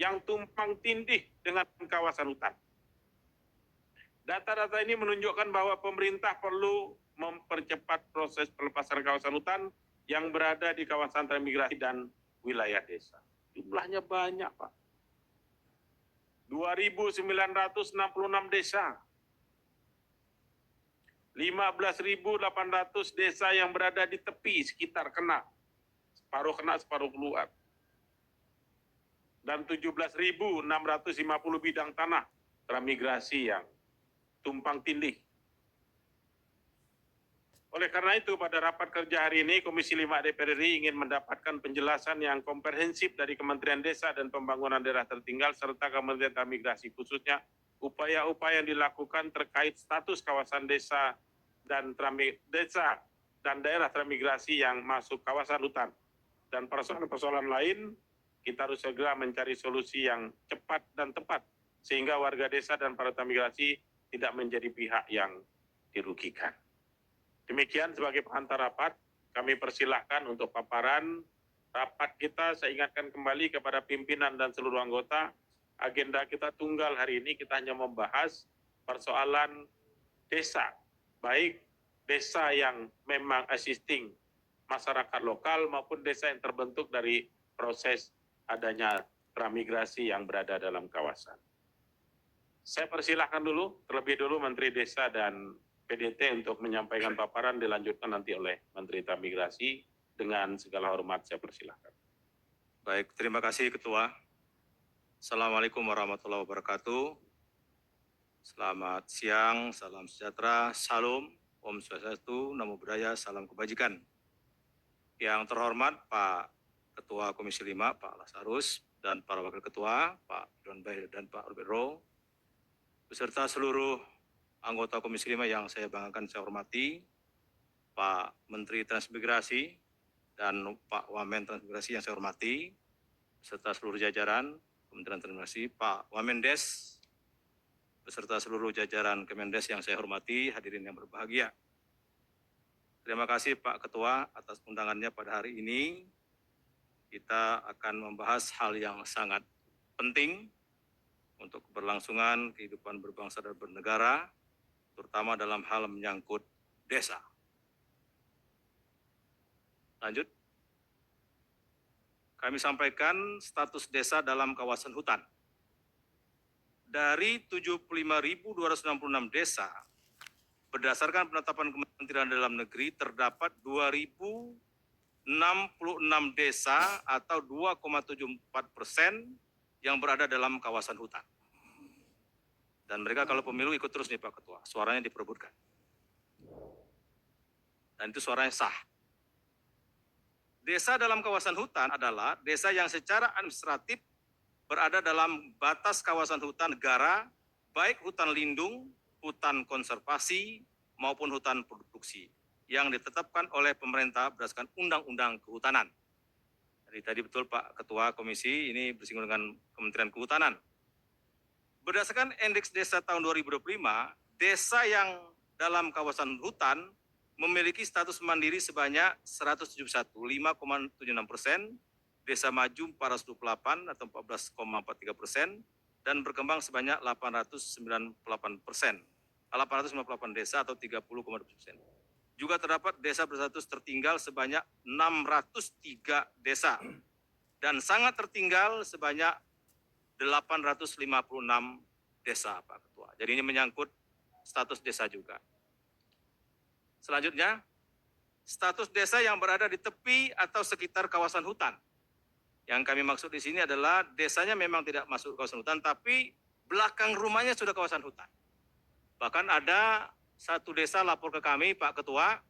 yang tumpang tindih dengan kawasan hutan. Data-data ini menunjukkan bahwa pemerintah perlu mempercepat proses pelepasan kawasan hutan yang berada di kawasan transmigrasi dan wilayah desa. Jumlahnya banyak, Pak. 2.966 desa. 15.800 desa yang berada di tepi sekitar kena. Separuh kena, separuh keluar. Dan 17.650 bidang tanah transmigrasi yang tumpang tindih. Oleh karena itu, pada rapat kerja hari ini, Komisi 5 DPR RI ingin mendapatkan penjelasan yang komprehensif dari Kementerian Desa dan Pembangunan Daerah Tertinggal serta Kementerian Transmigrasi, khususnya upaya-upaya yang dilakukan terkait status kawasan desa dan daerah transmigrasi yang masuk kawasan hutan. Dan persoalan-persoalan lain, kita harus segera mencari solusi yang cepat dan tepat, sehingga warga desa dan para transmigrasi tidak menjadi pihak yang dirugikan. Demikian sebagai pengantar rapat, kami persilahkan untuk paparan rapat kita. Saya ingatkan kembali kepada pimpinan dan seluruh anggota, agenda kita tunggal hari ini, kita hanya membahas persoalan desa, baik desa yang memang existing masyarakat lokal maupun desa yang terbentuk dari proses adanya transmigrasi yang berada dalam kawasan. Saya persilahkan dulu, terlebih dulu Menteri Desa dan PDT untuk menyampaikan paparan, dilanjutkan nanti oleh Menteri Transmigrasi. Dengan segala hormat saya persilahkan. Baik, terima kasih Ketua. Assalamualaikum warahmatullahi wabarakatuh. Selamat siang, salam sejahtera, salam, Om Swastiastu, Namo Buddhaya, salam kebajikan. Yang terhormat Pak Ketua Komisi 5, Pak Lasarus, dan para Wakil Ketua, Pak Don Bail dan Pak Rubero, beserta seluruh anggota Komisi 5 yang saya banggakan, saya hormati, Pak Menteri Transmigrasi dan Pak Wamen Transmigrasi yang saya hormati, beserta seluruh jajaran Kementerian Transmigrasi, Pak Wamendes, beserta seluruh jajaran Kemendes yang saya hormati, hadirin yang berbahagia. Terima kasih Pak Ketua atas undangannya pada hari ini. Kita akan membahas hal yang sangat penting untuk keberlangsungan kehidupan berbangsa dan bernegara, terutama dalam hal menyangkut desa. Lanjut. Kami sampaikan status desa dalam kawasan hutan. Dari 75.266 desa, berdasarkan penetapan Kementerian Dalam Negeri, terdapat 2.066 desa atau 2,74% yang berada dalam kawasan hutan. Dan mereka kalau pemilu ikut terus nih Pak Ketua, suaranya diperebutkan. Dan itu suaranya sah. Desa dalam kawasan hutan adalah desa yang secara administratif berada dalam batas kawasan hutan negara, baik hutan lindung, hutan konservasi, maupun hutan produksi, yang ditetapkan oleh pemerintah berdasarkan Undang-Undang Kehutanan. Jadi tadi betul Pak Ketua Komisi, ini bersinggungan dengan Kementerian Kehutanan. Berdasarkan Indeks Desa tahun 2025, desa yang dalam kawasan hutan memiliki status mandiri sebanyak 171, 5,76%, desa maju 428 atau 14,43%, dan berkembang sebanyak 898%, 858 desa atau 30,2%. Juga terdapat desa berstatus tertinggal sebanyak 603 desa, dan sangat tertinggal sebanyak 856 desa, Pak Ketua. Jadi ini menyangkut status desa juga. Selanjutnya, status desa yang berada di tepi atau sekitar kawasan hutan. Yang kami maksud di sini adalah desanya memang tidak masuk kawasan hutan, tapi belakang rumahnya sudah kawasan hutan. Bahkan ada satu desa lapor ke kami, Pak Ketua,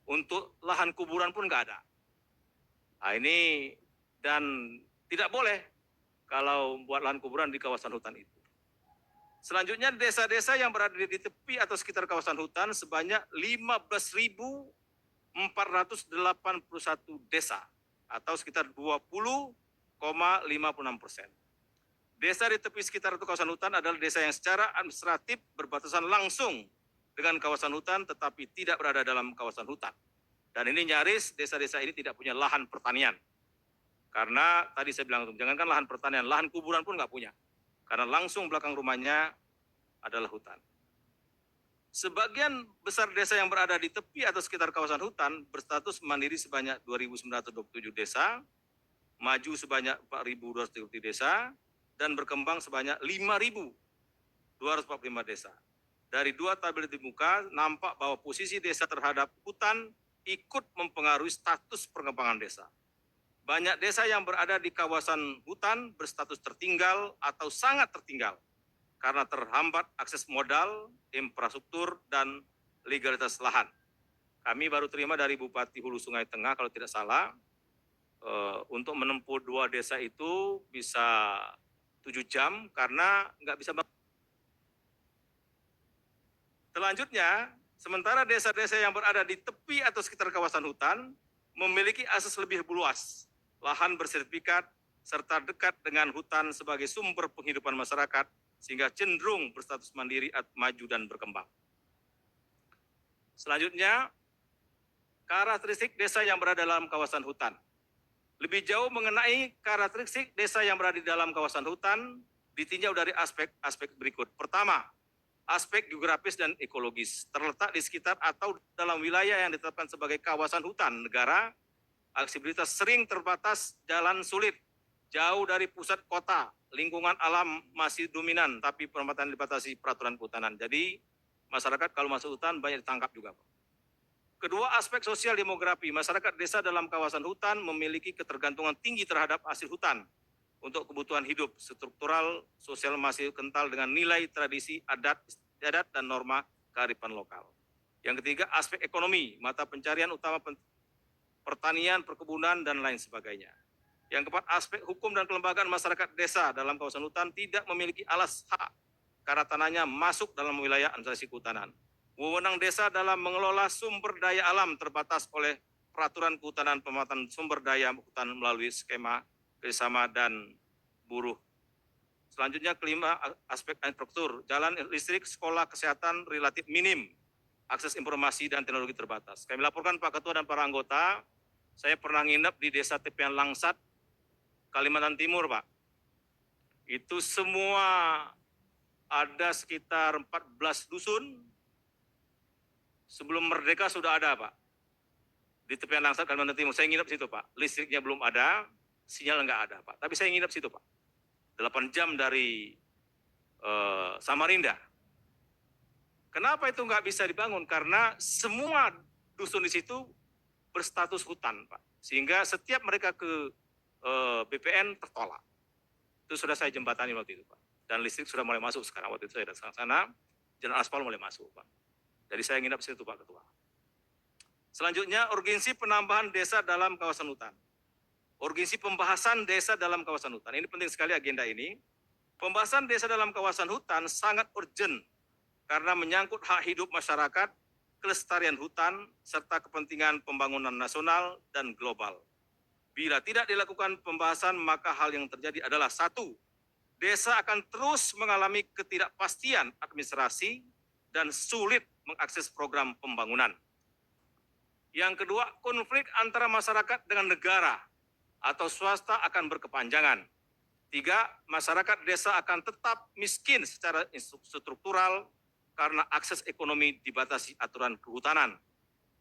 untuk lahan kuburan pun nggak ada. Nah ini, dan tidak boleh kalau buat lahan kuburan di kawasan hutan itu. Selanjutnya desa-desa yang berada di tepi atau sekitar kawasan hutan sebanyak 15.481 desa atau sekitar 20,56%. Desa di tepi sekitar kawasan hutan adalah desa yang secara administratif berbatasan langsung dengan kawasan hutan tetapi tidak berada dalam kawasan hutan. Dan ini nyaris desa-desa ini tidak punya lahan pertanian. Karena tadi saya bilang, jangankan lahan pertanian, lahan kuburan pun nggak punya. Karena langsung belakang rumahnya adalah hutan. Sebagian besar desa yang berada di tepi atau sekitar kawasan hutan berstatus mandiri sebanyak 2.927 desa, maju sebanyak 4.230 desa, dan berkembang sebanyak 5.245 desa. Dari dua tabel di muka, nampak bahwa posisi desa terhadap hutan ikut mempengaruhi status perkembangan desa. Banyak desa yang berada di kawasan hutan berstatus tertinggal atau sangat tertinggal karena terhambat akses modal, infrastruktur, dan legalitas lahan. Kami baru terima dari Bupati Hulu Sungai Tengah, kalau tidak salah, untuk menempuh 2 desa itu bisa 7 jam karena nggak bisa. Selanjutnya, sementara desa-desa yang berada di tepi atau sekitar kawasan hutan memiliki akses lebih luas, lahan bersertifikat, serta dekat dengan hutan sebagai sumber penghidupan masyarakat, sehingga cenderung berstatus mandiri, maju, dan berkembang. Selanjutnya, karakteristik desa yang berada dalam kawasan hutan. Lebih jauh mengenai karakteristik desa yang berada di dalam kawasan hutan, ditinjau dari aspek berikut. Pertama, aspek geografis dan ekologis. Terletak di sekitar atau dalam wilayah yang ditetapkan sebagai kawasan hutan negara, aksesibilitas sering terbatas, jalan sulit, jauh dari pusat kota, lingkungan alam masih dominan, tapi perempatan dibatasi peraturan kehutanan. Jadi masyarakat kalau masuk hutan banyak ditangkap juga, Pak. Kedua, aspek sosial demografi. Masyarakat desa dalam kawasan hutan memiliki ketergantungan tinggi terhadap hasil hutan untuk kebutuhan hidup. Struktural sosial masih kental dengan nilai tradisi, adat, dan norma kearifan lokal. Yang ketiga, aspek ekonomi. Mata pencarian utama pertanian, perkebunan, dan lain sebagainya. Yang keempat, aspek hukum dan kelembagaan masyarakat desa dalam kawasan hutan tidak memiliki alas hak karena tanahnya masuk dalam wilayah administrasi kehutanan. Wewenang desa dalam mengelola sumber daya alam terbatas oleh peraturan kehutanan pemanfaatan sumber daya hutan melalui skema kerjasama dan buruh. Selanjutnya, kelima, aspek infrastruktur. Jalan, listrik, sekolah, kesehatan relatif minim. Akses informasi dan teknologi terbatas. Kami laporkan Pak Ketua dan para anggota, saya pernah nginep di Desa Tepian Langsat, Kalimantan Timur, Pak. Itu semua ada sekitar 14 dusun. Sebelum merdeka sudah ada, Pak. Di Tepian Langsat, Kalimantan Timur. Saya nginep situ, Pak. Listriknya belum ada, sinyal nggak ada, Pak. Tapi saya nginep situ, Pak. 8 jam dari Samarinda. Kenapa itu nggak bisa dibangun? Karena semua dusun di situ berstatus hutan, Pak. Sehingga setiap mereka ke BPN tertolak. Itu sudah saya jembatani waktu itu, Pak. Dan listrik sudah mulai masuk sekarang. Waktu itu saya datang ke sana, jalan aspal mulai masuk, Pak. Jadi saya nginap di situ, Pak Ketua. Selanjutnya, urgensi penambahan desa dalam kawasan hutan. Urgensi pembahasan desa dalam kawasan hutan. Ini penting sekali agenda ini. Pembahasan desa dalam kawasan hutan sangat urgent karena menyangkut hak hidup masyarakat, kelestarian hutan, serta kepentingan pembangunan nasional dan global. Bila tidak dilakukan pembahasan, maka hal yang terjadi adalah 1, desa akan terus mengalami ketidakpastian administrasi dan sulit mengakses program pembangunan. Yang kedua, konflik antara masyarakat dengan negara atau swasta akan berkepanjangan. 3, masyarakat desa akan tetap miskin secara struktural karena akses ekonomi dibatasi aturan kehutanan.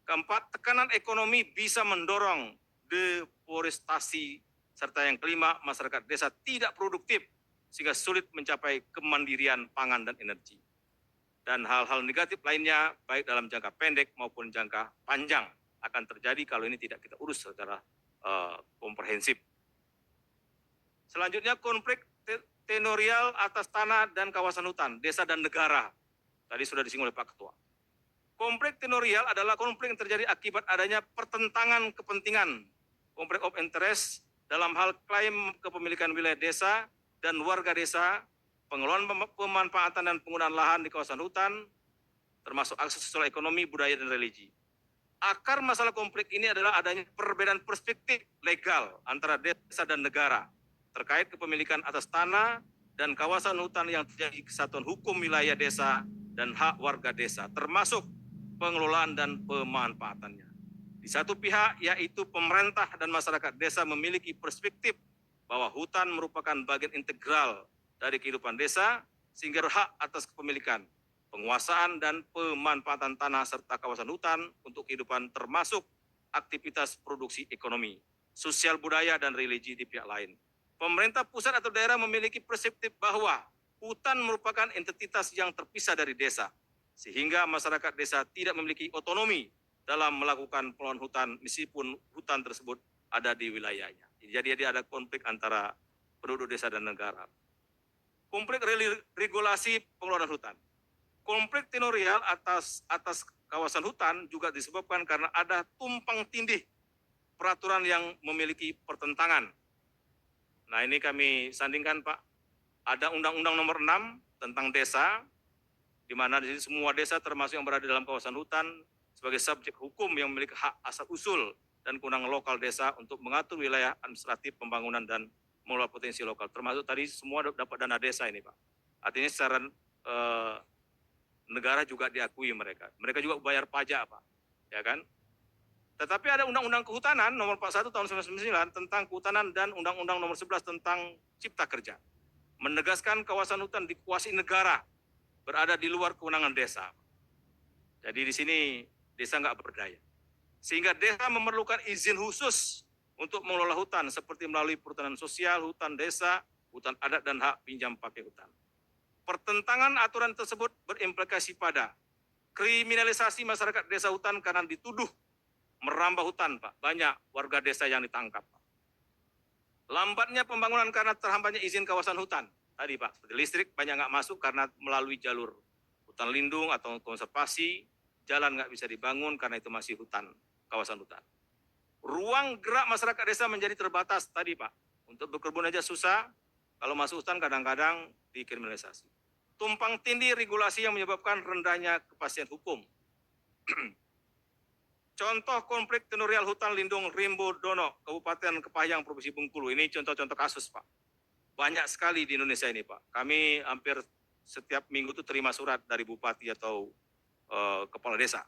4, tekanan ekonomi bisa mendorong deforestasi. Serta yang kelima, masyarakat desa tidak produktif sehingga sulit mencapai kemandirian pangan dan energi. Dan hal-hal negatif lainnya baik dalam jangka pendek maupun jangka panjang akan terjadi kalau ini tidak kita urus secara komprehensif. Selanjutnya, konflik tenorial atas tanah dan kawasan hutan, desa dan negara. Tadi sudah disinggung oleh Pak Ketua. Konflik tenorial adalah konflik yang terjadi akibat adanya pertentangan kepentingan, konflik of interest dalam hal klaim kepemilikan wilayah desa dan warga desa, pengelolaan pemanfaatan dan penggunaan lahan di kawasan hutan, termasuk akses sosial ekonomi, budaya, dan religi. Akar masalah konflik ini adalah adanya perbedaan perspektif legal antara desa dan negara terkait kepemilikan atas tanah dan kawasan hutan yang terjadi kesatuan hukum wilayah desa dan hak warga desa, termasuk pengelolaan dan pemanfaatannya. Di Di satu pihak, yaitu pemerintah dan masyarakat desa memiliki perspektif bahwa hutan merupakan bagian integral dari kehidupan desa, sehingga berhak atas kepemilikan, penguasaan dan pemanfaatan tanah serta kawasan hutan untuk kehidupan termasuk aktivitas produksi ekonomi, sosial budaya dan religi di pihak lain. Pemerintah pusat atau daerah memiliki perspektif bahwa hutan merupakan entitas yang terpisah dari desa, sehingga masyarakat desa tidak memiliki otonomi dalam melakukan pengelolaan hutan meskipun hutan tersebut ada di wilayahnya. Jadi ada konflik antara penduduk desa dan negara. Konflik regulasi pengelolaan hutan. Konflik tenurial atas kawasan hutan juga disebabkan karena ada tumpang tindih peraturan yang memiliki pertentangan. Nah, ini kami sandingkan, Pak. Ada Undang-Undang Nomor 6 tentang desa, di mana di sini semua desa termasuk yang berada dalam kawasan hutan sebagai subjek hukum yang memiliki hak asal-usul dan kewenangan lokal desa untuk mengatur wilayah administratif pembangunan dan mengelola potensi lokal. Termasuk tadi semua dapat dana desa ini, Pak. Artinya secara negara juga diakui mereka. Mereka juga bayar pajak, Pak. Ya kan? Tetapi ada Undang-Undang Kehutanan Nomor 41 tahun 1999 tentang kehutanan dan Undang-Undang Nomor 11 tentang Cipta Kerja. Menegaskan kawasan hutan dikuasai negara, berada di luar kewenangan desa. Jadi di sini desa nggak berdaya. Sehingga desa memerlukan izin khusus untuk mengelola hutan seperti melalui perhutanan sosial, hutan desa, hutan adat dan hak pinjam pakai hutan. Pertentangan aturan tersebut berimplikasi pada kriminalisasi masyarakat desa hutan karena dituduh merambah hutan, Pak. Banyak warga desa yang ditangkap, Pak. Lambatnya pembangunan karena terhambatnya izin kawasan hutan. Tadi, Pak, seperti listrik banyak nggak masuk karena melalui jalur hutan lindung atau konservasi, jalan nggak bisa dibangun karena itu masih hutan, kawasan hutan. Ruang gerak masyarakat desa menjadi terbatas tadi, Pak. Untuk berkebun aja susah, kalau masuk hutan kadang-kadang dikriminalisasi. Tumpang tindih regulasi yang menyebabkan rendahnya kepastian hukum. Contoh konflik tenurial hutan lindung Rimbo Dono, Kabupaten Kepahang, Provinsi Bengkulu. Ini contoh-contoh kasus, Pak. Banyak sekali di Indonesia ini, Pak. Kami hampir setiap minggu itu terima surat dari bupati atau kepala desa.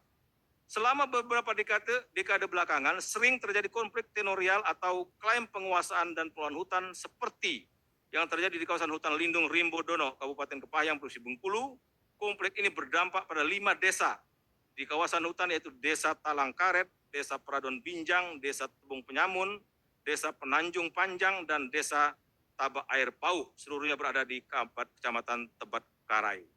Selama beberapa dekade belakangan, sering terjadi konflik tenurial atau klaim penguasaan dan pengelolaan hutan seperti yang terjadi di kawasan hutan lindung Rimbo Dono, Kabupaten Kepahang, Provinsi Bengkulu. Konflik ini berdampak pada 5 desa di kawasan hutan, yaitu Desa Talang Karet, Desa Pradon Binjang, Desa Tebung Penyamun, Desa Penanjung Panjang, dan Desa Tabak Air Pauh. Seluruhnya berada di Kecamatan Tebat Karai.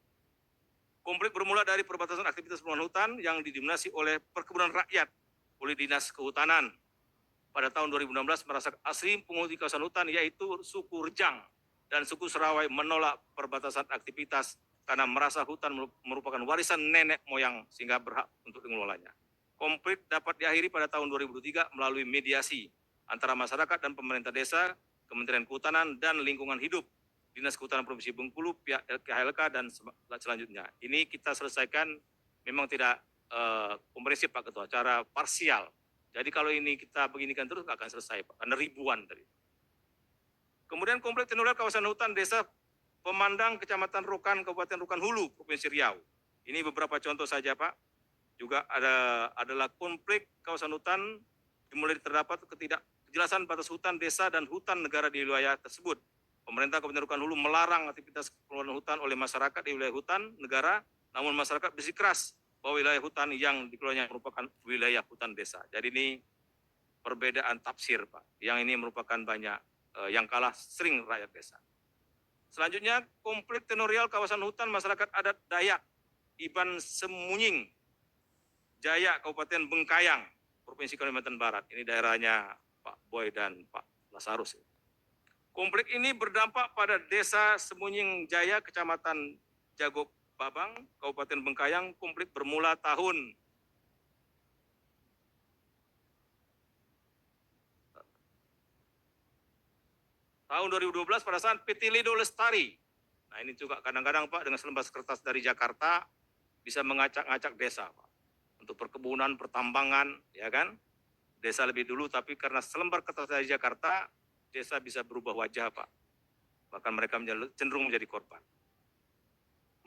Konflik bermula dari perbatasan aktivitas pengelolaan hutan yang didominasi oleh perkebunan rakyat oleh Dinas Kehutanan. Pada tahun 2016 merasa asli penghuni kawasan hutan yaitu suku Rejang dan suku Serawai menolak perbatasan aktivitas karena merasa hutan merupakan warisan nenek moyang sehingga berhak untuk mengelolanya. Konflik dapat diakhiri pada tahun 2003 melalui mediasi antara masyarakat dan pemerintah desa, Kementerian Kehutanan dan Lingkungan Hidup, Dinas Kehutanan Provinsi Bengkulu, pihak KHLK dan selanjutnya. Ini kita selesaikan memang tidak komprehensif, Pak Ketua, cara parsial. Jadi kalau ini kita beginikan terus nggak akan selesai, Pak, karena ribuan tadi. Kemudian konflik tenurial kawasan hutan desa Pemandang, Kecamatan Rokan, Kabupaten Rokan Hulu, Provinsi Riau. Ini beberapa contoh saja, Pak. Juga adalah konflik kawasan hutan dimulai terdapat ketidakjelasan batas hutan desa dan hutan negara di wilayah tersebut. Pemerintah Kabupaten Rokan Hulu melarang aktivitas pengelolaan hutan oleh masyarakat di wilayah hutan negara, namun masyarakat bersikeras bahwa wilayah hutan yang dikelolanya merupakan wilayah hutan desa. Jadi ini perbedaan tafsir, Pak. Yang ini merupakan banyak yang kalah sering rakyat desa. Selanjutnya, konflik tenurial kawasan hutan masyarakat adat Dayak, Iban Semunying, Jaya, Kabupaten Bengkayang, Provinsi Kalimantan Barat. Ini daerahnya Pak Boy dan Pak Lasarus. Konflik ini berdampak pada Desa Semunying Jaya, Kecamatan Jagok Babang, Kabupaten Bengkayang. Konflik bermula tahun 2012 pada saat PT Lido Lestari. Nah, ini juga kadang-kadang, Pak, dengan selembar kertas dari Jakarta bisa mengacak-ngacak desa, Pak. Untuk perkebunan, pertambangan, ya kan? Desa lebih dulu, tapi karena selembar kertas dari Jakarta, desa bisa berubah wajah, Pak. Bahkan mereka cenderung menjadi korban.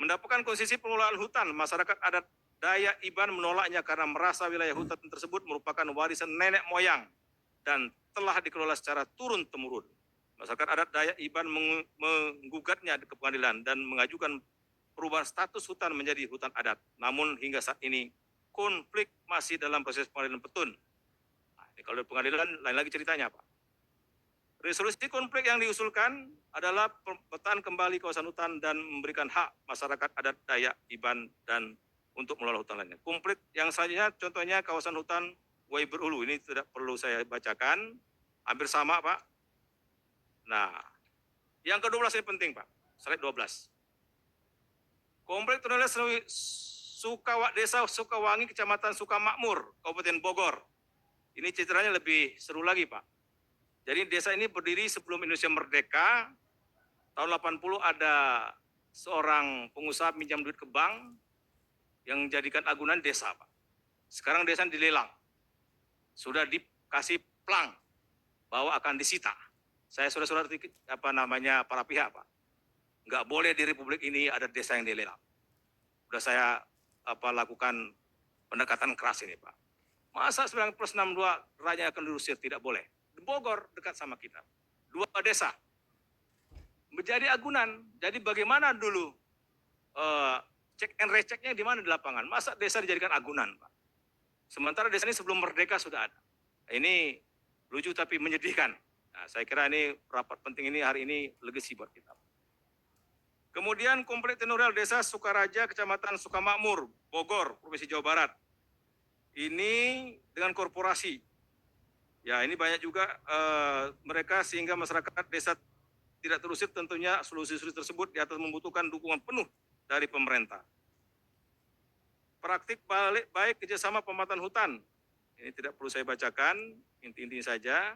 Mendapatkan konsesi pengelolaan hutan, masyarakat adat Dayak Iban menolaknya karena merasa wilayah hutan tersebut merupakan warisan nenek moyang dan telah dikelola secara turun-temurun. Masyarakat adat Dayak Iban menggugatnya ke pengadilan dan mengajukan perubahan status hutan menjadi hutan adat. Namun hingga saat ini konflik masih dalam proses pengadilan petun. Nah, ini kalau di pengadilan lain lagi ceritanya, Pak. Resolusi konflik yang diusulkan adalah pemetaan kembali kawasan hutan dan memberikan hak masyarakat adat Dayak Iban dan untuk mengelola hutan lainnya. Konflik yang selanjutnya contohnya kawasan hutan Wai Berulu, ini tidak perlu saya bacakan, hampir sama, Pak. Nah, yang ke-12 ini penting, Pak. Slide 12. Komplek Tunai Desa Sukawangi, Kecamatan Sukamakmur, Kabupaten Bogor. Ini ceritanya lebih seru lagi, Pak. Jadi desa ini berdiri sebelum Indonesia merdeka. Tahun 80 ada seorang pengusaha minjam duit ke bank yang jadikan agunan desa, Pak. Sekarang desa dilelang. Sudah dikasih plang bahwa akan disita. Saya sudah para pihak, Pak. Nggak boleh di Republik ini ada desa yang dilelang. Sudah saya lakukan pendekatan keras ini, Pak. Masa 9 plus 62 rakyat akan diusir? Tidak boleh. Di Bogor dekat sama kita. 2 desa menjadi agunan. Jadi bagaimana dulu cek and rechecknya di mana di lapangan? Masa desa dijadikan agunan, Pak? Sementara desa ini sebelum merdeka sudah ada. Ini lucu tapi menyedihkan. Nah, saya kira ini rapat penting ini hari ini legacy buat kita. Kemudian komplek tenurial desa Sukaraja, Kecamatan Sukamakmur, Bogor, Provinsi Jawa Barat. Ini dengan korporasi. Ya, ini banyak juga mereka sehingga masyarakat desa tidak terusir, tentunya solusi-solusi tersebut di atas membutuhkan dukungan penuh dari pemerintah. Praktik baik kerjasama pemanfaatan hutan. Ini tidak perlu saya bacakan, inti-inti saja.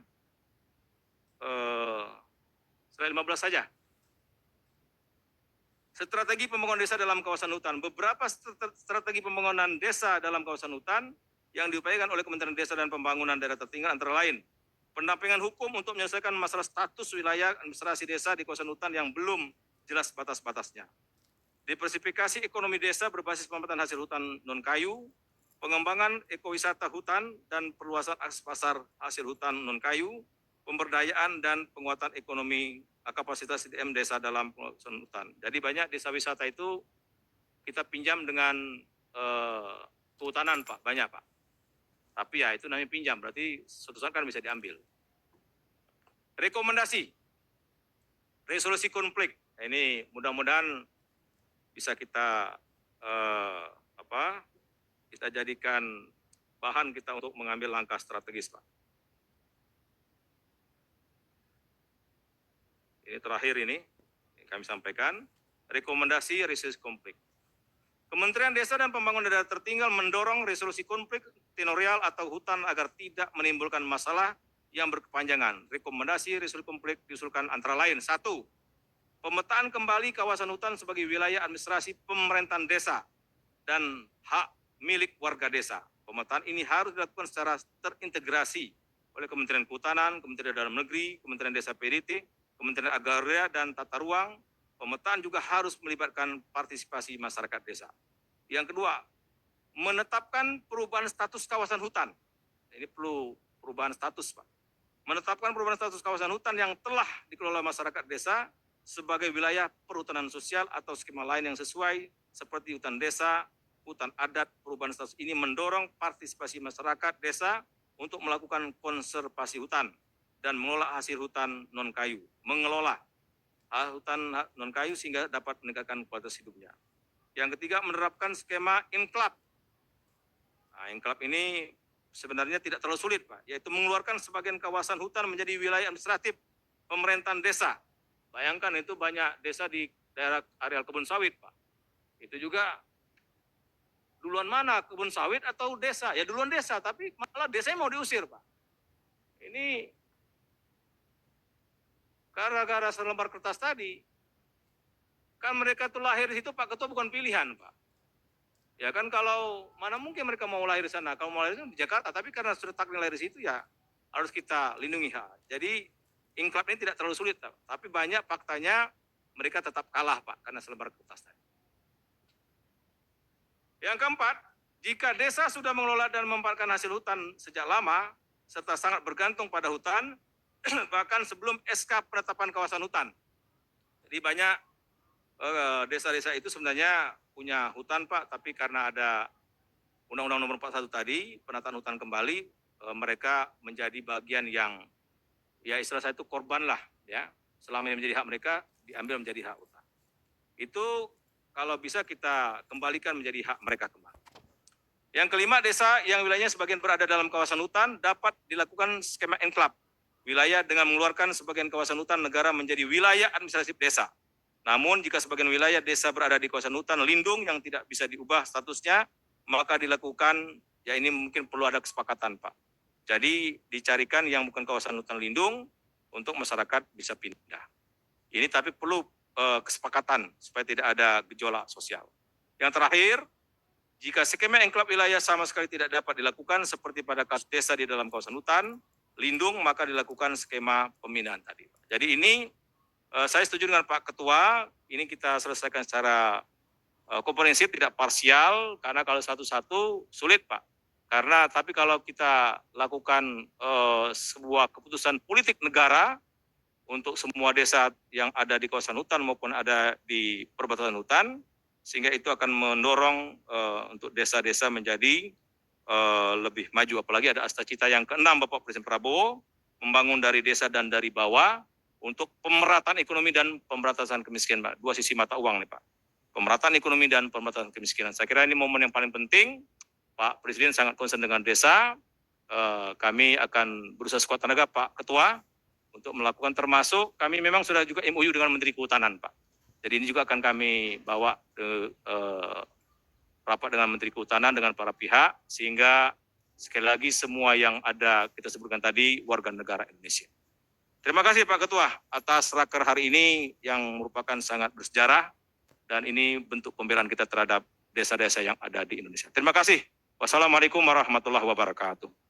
Slide 15 saja. Strategi pembangunan desa dalam kawasan hutan. Beberapa strategi pembangunan desa dalam kawasan hutan yang diupayakan oleh Kementerian Desa dan Pembangunan Daerah Tertinggal antara lain pendampingan hukum untuk menyelesaikan masalah status wilayah administrasi desa di kawasan hutan yang belum jelas batas-batasnya. Diversifikasi ekonomi desa berbasis pemanfaatan hasil hutan non-kayu, pengembangan ekowisata hutan dan perluasan akses pasar hasil hutan non-kayu, pemberdayaan dan penguatan ekonomi kapasitas SDM desa dalam kawasan hutan. Jadi banyak desa wisata itu kita pinjam dengan kehutanan, Pak, banyak, Pak. Tapi ya itu namanya pinjam, berarti suatu saat kan bisa diambil. Rekomendasi, resolusi konflik. Nah, ini mudah-mudahan bisa kita kita jadikan bahan kita untuk mengambil langkah strategis, Pak. Ini terakhir ini kami sampaikan, rekomendasi resolusi konflik. Kementerian Desa dan Pembangunan Daerah Tertinggal mendorong resolusi konflik tenurial atau hutan agar tidak menimbulkan masalah yang berkepanjangan. Rekomendasi resolusi konflik diusulkan antara lain, 1. Pemetaan kembali kawasan hutan sebagai wilayah administrasi pemerintahan desa dan hak milik warga desa. Pemetaan ini harus dilakukan secara terintegrasi oleh Kementerian Kehutanan, Kementerian Dalam Negeri, Kementerian Desa PDT, Kementerian Agraria dan Tata Ruang. Pemetaan juga harus melibatkan partisipasi masyarakat desa. Yang kedua, menetapkan perubahan status kawasan hutan. Ini perlu perubahan status, Pak. Menetapkan perubahan status kawasan hutan yang telah dikelola masyarakat desa sebagai wilayah perhutanan sosial atau skema lain yang sesuai seperti hutan desa, hutan adat. Perubahan status ini mendorong partisipasi masyarakat desa untuk melakukan konservasi hutan dan mengelola hasil hutan non-kayu. Mengelola hutan non-kayu sehingga dapat meningkatkan kualitas hidupnya. Yang ketiga, menerapkan skema inklap. Nah, inklap ini sebenarnya tidak terlalu sulit, Pak, yaitu mengeluarkan sebagian kawasan hutan menjadi wilayah administratif pemerintahan desa. Bayangkan itu banyak desa di daerah areal kebun sawit, Pak. Itu juga duluan mana, kebun sawit atau desa? Ya duluan desa, tapi malah desanya mau diusir, Pak. Ini gara-gara selembar kertas tadi, kan mereka tuh lahir di situ, Pak Ketua, bukan pilihan, Pak. Ya kan, kalau mana mungkin mereka mau lahir di sana, kalau mau lahir di Jakarta, tapi karena sudah takdir lahir di situ ya harus kita lindungi hak. Jadi inklap ini tidak terlalu sulit, Pak. Tapi banyak faktanya mereka tetap kalah, Pak, karena selembar kertas tadi. Yang keempat, Jika desa sudah mengelola dan memanfaatkan hasil hutan sejak lama, serta sangat bergantung pada hutan, bahkan sebelum SK penetapan kawasan hutan. Jadi banyak desa-desa itu sebenarnya punya hutan, Pak, tapi karena ada Undang-Undang Nomor 41 tadi, penataan hutan kembali, mereka menjadi bagian yang, ya istilah saya itu korban lah, ya. Selama ini menjadi hak mereka, diambil menjadi hak hutan. Itu kalau bisa kita kembalikan menjadi hak mereka kembali. Yang kelima, desa yang wilayahnya sebagian berada dalam kawasan hutan dapat dilakukan skema enklave. Wilayah dengan mengeluarkan sebagian kawasan hutan negara menjadi wilayah administratif desa. Namun jika sebagian wilayah desa berada di kawasan hutan lindung yang tidak bisa diubah statusnya, maka dilakukan, ya ini mungkin perlu ada kesepakatan, Pak. Jadi dicarikan yang bukan kawasan hutan lindung untuk masyarakat bisa pindah. Ini tapi perlu kesepakatan supaya tidak ada gejolak sosial. Yang terakhir, jika skema enklave wilayah sama sekali tidak dapat dilakukan seperti pada kasus desa di dalam kawasan hutan lindung, maka dilakukan skema pemindahan tadi. Jadi ini saya setuju dengan Pak Ketua, ini kita selesaikan secara komprehensif, tidak parsial, karena kalau satu-satu sulit, Pak. Karena tapi kalau kita lakukan sebuah keputusan politik negara untuk semua desa yang ada di kawasan hutan maupun ada di perbatasan hutan, sehingga itu akan mendorong untuk desa-desa menjadi lebih maju. Apalagi ada cita yang ke-6 Bapak Presiden Prabowo, membangun dari desa dan dari bawah untuk pemerataan ekonomi dan pemberantasan kemiskinan, Pak. Dua sisi mata uang nih, Pak. Pemerataan ekonomi dan pemberantasan kemiskinan. Saya kira ini momen yang paling penting. Pak Presiden sangat concern dengan desa. Kami akan berusaha sekuat tenaga, Pak Ketua, untuk melakukan, termasuk kami memang sudah juga MOU dengan Menteri Kehutanan, Pak. Jadi ini juga akan kami bawa ke rapat dengan Menteri Kehutanan, dengan para pihak, sehingga sekali lagi semua yang ada kita sebutkan tadi warga negara Indonesia. Terima kasih Pak Ketua atas raker hari ini yang merupakan sangat bersejarah, dan ini bentuk pembelaan kita terhadap desa-desa yang ada di Indonesia. Terima kasih. Wassalamualaikum warahmatullahi wabarakatuh.